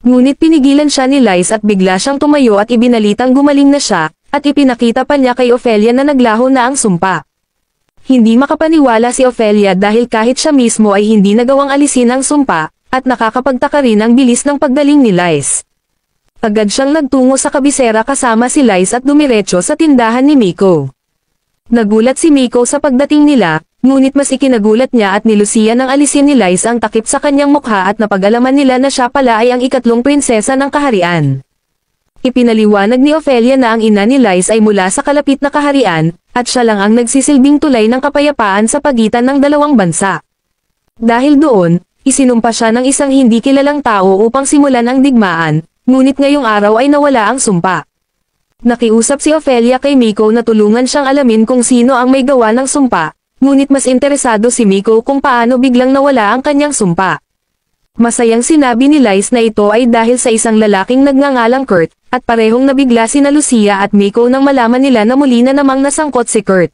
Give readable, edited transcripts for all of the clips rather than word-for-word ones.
Ngunit pinigilan siya ni Lice at bigla siyang tumayo at ibinalitang gumaling na siya, at ipinakita pa niya kay Ophelia na naglaho na ang sumpa. Hindi makapaniwala si Ophelia dahil kahit siya mismo ay hindi nagawang alisin ang sumpa, at nakakapagtaka rin ang bilis ng pagdaling ni Lice. Agad siyang nagtungo sa kabisera kasama si Lice at dumiretso sa tindahan ni Miko. Nagulat si Miko sa pagdating nila, ngunit mas ikinagulat niya at nilusiya ng alisin ni Lice ang takip sa kanyang mukha at napag-alaman nila na siya pala ay ang ikatlong prinsesa ng kaharian. Ipinaliwanag ni Ophelia na ang ina ni Lice ay mula sa kalapit na kaharian, at siya lang ang nagsisilbing tulay ng kapayapaan sa pagitan ng dalawang bansa. Dahil doon, isinumpa siya ng isang hindi kilalang tao upang simulan ang digmaan, ngunit ngayong araw ay nawala ang sumpa. Nakiusap si Ophelia kay Miko na tulungan siyang alamin kung sino ang may gawa ng sumpa, ngunit mas interesado si Miko kung paano biglang nawala ang kanyang sumpa. Masayang sinabi ni Lice na ito ay dahil sa isang lalaking nagngangalang Kurt, at parehong nabigla sina Lucia at Miko nang malaman nila na muli na namang nasangkot si Kurt.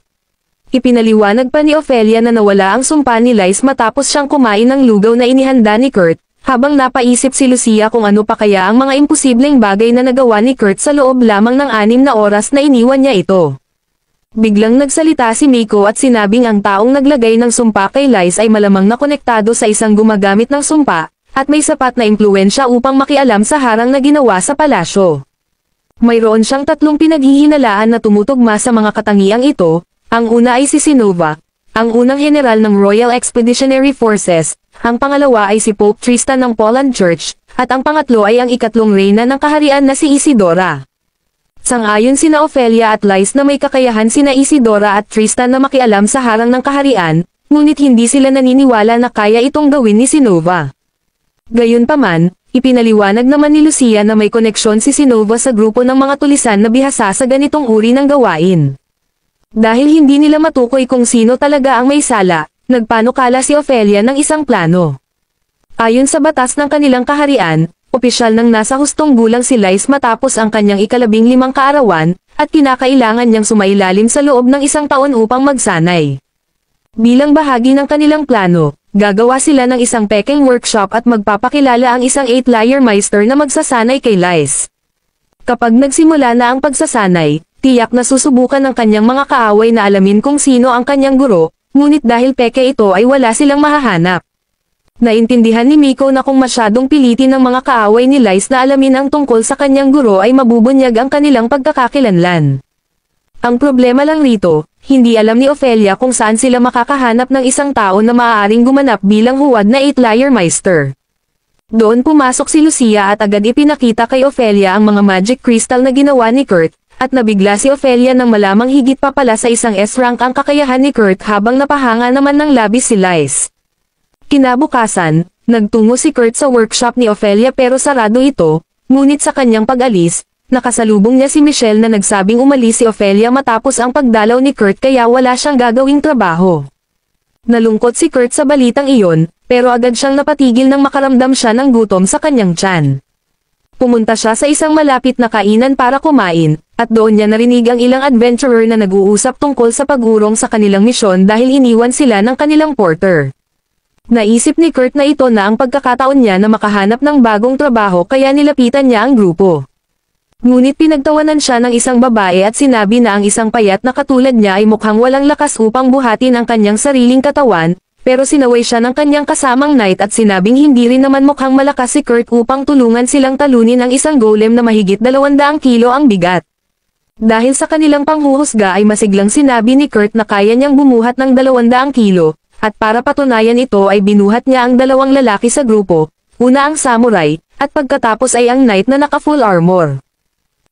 Ipinaliwanag pa ni Ophelia na nawala ang sumpa ni Lice matapos siyang kumain ng lugaw na inihanda ni Kurt, habang napaisip si Lucia kung ano pa kaya ang mga imposibleng bagay na nagawa ni Kurt sa loob lamang ng 6 na oras na iniwan niya ito. Biglang nagsalita si Miko at sinabing ang taong naglagay ng sumpa kay Lice ay malamang na konektado sa isang gumagamit ng sumpa, at may sapat na impluwensya upang makialam sa harang na ginawa sa palasyo. Mayroon siyang 3 pinaghihinalaan na tumutugma sa mga katangiang ito. Ang una ay si Sinova, ang unang general ng Royal Expeditionary Forces, ang pangalawa ay si Pope Tristan ng Poland Church, at ang pangatlo ay ang ikatlong reyna ng kaharian na si Isidora. Sang-ayon sina Ophelia at Lice na may kakayahan sina Isidora at Tristan na makialam sa harang ng kaharian, ngunit hindi sila naniniwala na kaya itong gawin ni Sinova. Gayunpaman, ipinaliwanag naman ni Lucia na may koneksyon si Sinova sa grupo ng mga tulisan na bihasa sa ganitong uri ng gawain. Dahil hindi nila matukoy kung sino talaga ang may sala, nagpanukala si Ophelia ng isang plano. Ayon sa batas ng kanilang kaharian, opisyal nang nasa hustong gulang si Lice matapos ang kanyang 15 kaarawan, at kinakailangan niyang sumailalim sa loob ng 1 taon upang magsanay. Bilang bahagi ng kanilang plano, gagawa sila ng isang peking workshop at magpapakilala ang isang 8-layer meister na magsasanay kay Lice. Kapag nagsimula na ang pagsasanay, tiyak na susubukan ng kanyang mga kaaway na alamin kung sino ang kanyang guro, ngunit dahil peke ito ay wala silang mahahanap. Naintindihan ni Miko na kung masyadong pilitin ng mga kaaway ni Lice na alamin ang tungkol sa kanyang guro ay mabubunyag ang kanilang pagkakakilanlan. Ang problema lang rito, hindi alam ni Ophelia kung saan sila makakahanap ng isang tao na maaaring gumanap bilang huwad na 8-layer meister. Doon pumasok si Lucia at agad ipinakita kay Ophelia ang mga magic crystal na ginawa ni Kurt, at nabigla si Ophelia nang malamang higit pa pala sa isang S-rank ang kakayahan ni Kurt habang napahanga naman ng labis si Lice. Kinabukasan, nagtungo si Kurt sa workshop ni Ophelia pero sarado ito, ngunit sa kanyang pag-alis, nakasalubong niya si Michelle na nagsabing umalis si Ophelia matapos ang pagdalaw ni Kurt kaya wala siyang gagawing trabaho. Nalungkot si Kurt sa balitang iyon, pero agad siyang napatigil nang makaramdam siya ng gutom sa kanyang tiyan. Pumunta siya sa isang malapit na kainan para kumain, at doon niya narinig ang ilang adventurer na nag-uusap tungkol sa pag-urong sa kanilang misyon dahil iniwan sila ng kanilang porter. Naisip ni Kurt na ito na ang pagkakataon niya na makahanap ng bagong trabaho kaya nilapitan niya ang grupo. Ngunit pinagtawanan siya ng isang babae at sinabi na ang isang payat na katulad niya ay mukhang walang lakas upang buhatin ang kanyang sariling katawan, pero sinaway siya ng kanyang kasamang knight at sinabing hindi rin naman mukhang malakas si Kurt upang tulungan silang talunin ang isang golem na mahigit 200 kilo ang bigat. Dahil sa kanilang panghuhusga ay masiglang sinabi ni Kurt na kaya niyang bumuhat ng 200 kilo, at para patunayan ito ay binuhat niya ang 2 lalaki sa grupo, una ang samurai, at pagkatapos ay ang knight na naka-full armor.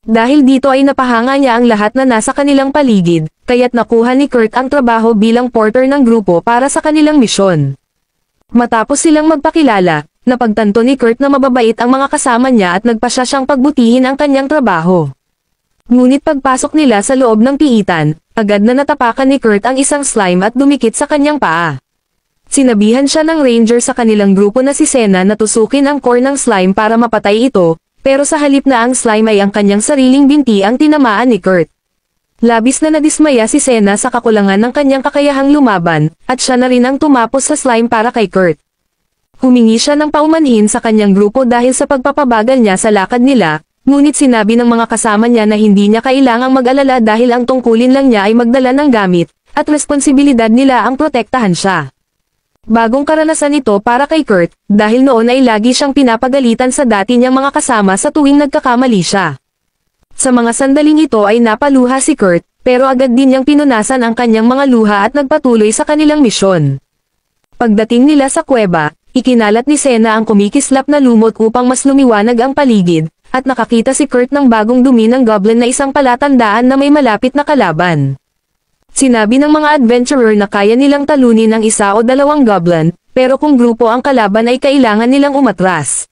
Dahil dito ay napahanga niya ang lahat na nasa kanilang paligid, kaya't nakuha ni Kurt ang trabaho bilang porter ng grupo para sa kanilang misyon. Matapos silang magpakilala, napagtanto ni Kurt na mababait ang mga kasama niya at nagpasya siyang pagbutihin ang kanyang trabaho. Ngunit pagpasok nila sa loob ng piitan, agad na natapakan ni Kurt ang isang slime at dumikit sa kanyang paa. Sinabihan siya ng ranger sa kanilang grupo na si Senna na tusukin ang core ng slime para mapatay ito, pero sa halip na ang slime ay ang kanyang sariling binti ang tinamaan ni Kurt. Labis na nadismaya si Senna sa kakulangan ng kanyang kakayahang lumaban, at siya na rin ang tumapos sa slime para kay Kurt. Humingi siya ng paumanhin sa kanyang grupo dahil sa pagpapabagal niya sa lakad nila, ngunit sinabi ng mga kasama niya na hindi niya kailangang mag-alala dahil ang tungkulin lang niya ay magdala ng gamit, at responsibilidad nila ang protektahan siya. Bagong karanasan ito para kay Kurt, dahil noon ay lagi siyang pinapagalitan sa dati niyang mga kasama sa tuwing nagkakamali siya. Sa mga sandaling ito ay napaluha si Kurt, pero agad din niyang pinunasan ang kanyang mga luha at nagpatuloy sa kanilang misyon. Pagdating nila sa kuweba, ikinalat ni Senna ang kumikislap na lumot upang mas lumiwanag ang paligid, at nakakita si Kurt ng bagong dumi ng goblin na isang palatandaan na may malapit na kalaban. Sinabi ng mga adventurer na kaya nilang talunin ang isa o dalawang goblin, pero kung grupo ang kalaban ay kailangan nilang umatras.